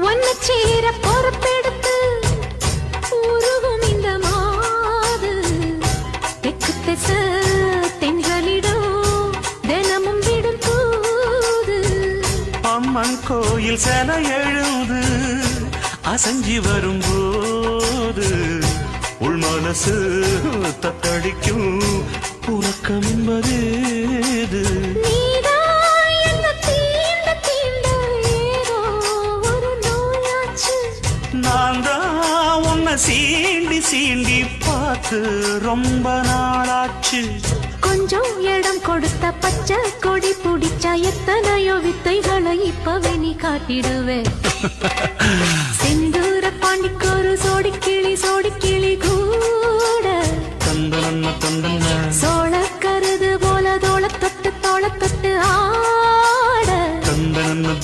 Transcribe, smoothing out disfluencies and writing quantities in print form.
ஒன்ன சேர பொறுப்பெடுத்து உருகும் இந்த மாது தெற்கு திச தென்களிடம் தினமும் விடும் தூது. அம்மன் கோயில் செல எழுது அசஞ்சி வரும்போது உள் மனசு தத்தடிக்கும் உறக்கம் என்பதேது. நான் தான் உன்னை சீண்டி சீண்டி பார்த்து ரொம்ப நாளாச்சு. கொஞ்சம் இடம் கொடுத்த பச்சை கொடி பிடிச்சா எத்தனையோ வித்தைகளை இப்பவே நீ காட்டிடுவே. செந்தூர பாண்டிக்கு ஒரு சோடி கிளி சோடி